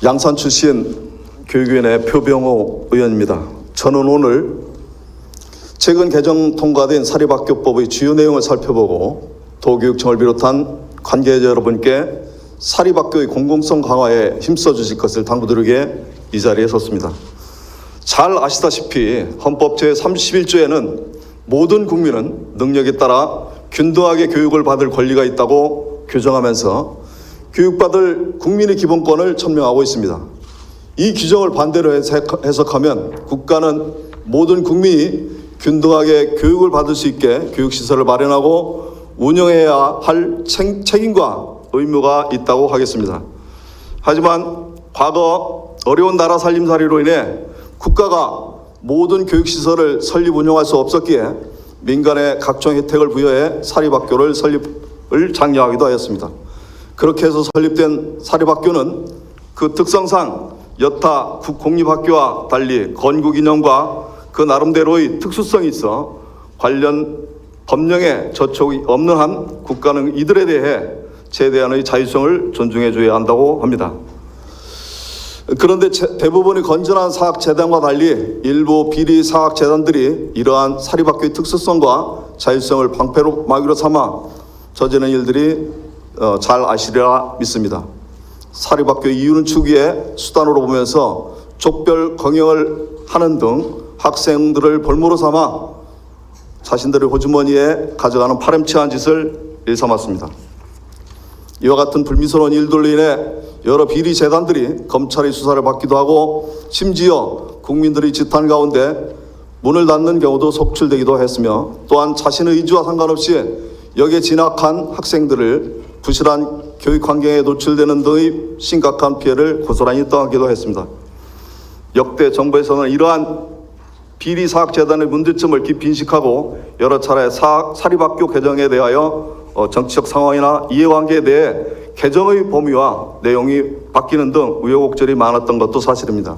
양산 출신 교육위원회 표병호 의원입니다. 저는 오늘 최근 개정 통과된 사립학교법의 주요 내용을 살펴보고 도교육청을 비롯한 관계자 여러분께 사립학교의 공공성 강화에 힘써 주실 것을 당부드리게 이 자리에 섰습니다. 잘 아시다시피 헌법 제31조에는 모든 국민은 능력에 따라 균등하게 교육을 받을 권리가 있다고 규정하면서 교육받을 국민의 기본권을 천명하고 있습니다. 이 규정을 반대로 해석하면 국가는 모든 국민이 균등하게 교육을 받을 수 있게 교육시설을 마련하고 운영해야 할 책임과 의무가 있다고 하겠습니다. 하지만 과거 어려운 나라 살림살이로 인해 국가가 모든 교육시설을 설립 운영할 수 없었기에 민간에 각종 혜택을 부여해 사립학교를 설립을 장려하기도 하였습니다. 그렇게 해서 설립된 사립학교는 그 특성상 여타 공립학교와 달리 건국이념과 그 나름대로의 특수성이 있어 관련 법령에 저촉이 없는 한 국가는 이들에 대해 최대한의 자율성을 존중해 줘야 한다고 합니다. 그런데 대부분의 건전한 사학재단과 달리 일부 비리 사학재단들이 이러한 사립학교의 특수성과 자율성을 방패로 막이로 삼아 저지르는 일들이 잘 아시리라 믿습니다. 사립학교의 이유는 추구의 수단으로 보면서 족별 경영을 하는 등 학생들을 볼모로 삼아 자신들의 호주머니에 가져가는 파렴치한 짓을 일삼았습니다. 이와 같은 불미스러운 일들로 인해 여러 비리 재단들이 검찰의 수사를 받기도 하고 심지어 국민들의 지탄 가운데 문을 닫는 경우도 속출되기도 했으며 또한 자신의 의지와 상관없이 여기에 진학한 학생들을 부실한 교육 환경에 노출되는 등의 심각한 피해를 고스란히 떠안기도 했습니다. 역대 정부에서는 이러한 비리 사학재단의 문제점을 깊이 인식하고 여러 차례 사립학교 개정에 대하여 정치적 상황이나 이해관계에 대해 개정의 범위와 내용이 바뀌는 등 우여곡절이 많았던 것도 사실입니다.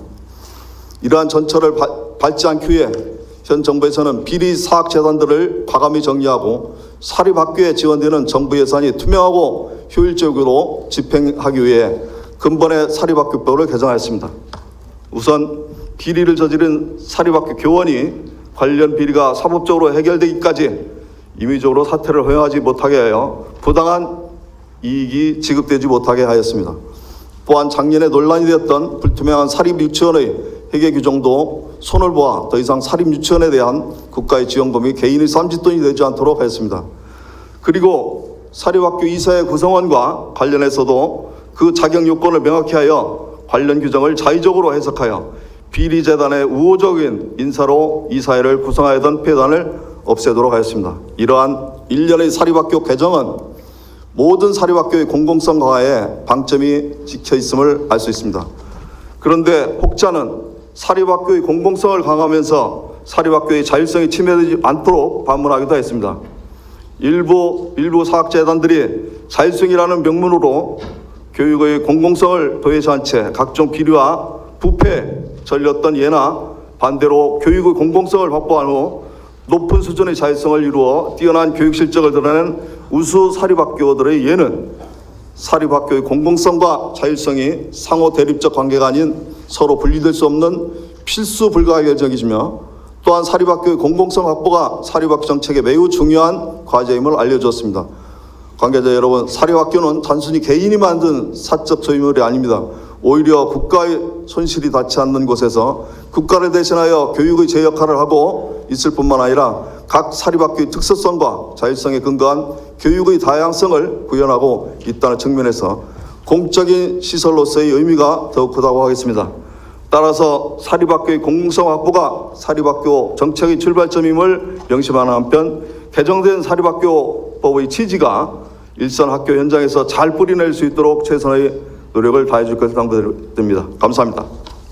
이러한 전철을 밟지 않기 위해 현 정부에서는 비리 사학재단들을 과감히 정리하고 사립학교에 지원되는 정부 예산이 투명하고 효율적으로 집행하기 위해 근본의 사립학교법을 개정하였습니다. 우선 비리를 저지른 사립학교 교원이 관련 비리가 사법적으로 해결되기까지 임의적으로 사퇴를 허용하지 못하게 하여 부당한 이익이 지급되지 못하게 하였습니다. 또한 작년에 논란이 되었던 불투명한 사립유치원의 회계 규정도 손을 보아 더 이상 사립유치원에 대한 국가의 지원금이 개인의 쌈짓돈이 되지 않도록 하였습니다. 그리고 사립학교 이사회 구성원과 관련해서도 그 자격 요건을 명확히 하여 관련 규정을 자의적으로 해석하여 비리재단의 우호적인 인사로 이사회를 구성하였던 폐단을 없애도록 하였습니다. 이러한 일련의 사립학교 개정은 모든 사립학교의 공공성 강화에 방점이 찍혀 있음을 알 수 있습니다. 그런데 혹자는 사립학교의 공공성을 강화하면서 사립학교의 자율성이 침해되지 않도록 반문하기도 했습니다. 일부 사학재단들이 자율성이라는 명문으로 교육의 공공성을 도외시한 채 각종 비리와 부패에 전렸던 예나 반대로 교육의 공공성을 확보한 후 높은 수준의 자율성을 이루어 뛰어난 교육 실적을 드러낸 우수 사립학교들의 예는 사립학교의 공공성과 자율성이 상호 대립적 관계가 아닌 서로 분리될 수 없는 필수 불가결적이시며 또한 사립학교의 공공성 확보가 사립학교 정책에 매우 중요한 과제임을 알려주었습니다. 관계자 여러분, 사립학교는 단순히 개인이 만든 사적 소유물이 아닙니다. 오히려 국가의 손실이 닿지 않는 곳에서 국가를 대신하여 교육의 제 역할을 하고 있을 뿐만 아니라 각 사립학교의 특수성과 자율성에 근거한 교육의 다양성을 구현하고 있다는 측면에서 공적인 시설로서의 의미가 더욱 크다고 하겠습니다. 따라서 사립학교의 공공성 확보가 사립학교 정책의 출발점임을 명심하는 한편 개정된 사립학교법의 취지가 일선 학교 현장에서 잘 뿌리낼 수 있도록 최선의 노력을 다해줄 것을 당부드립니다. 감사합니다.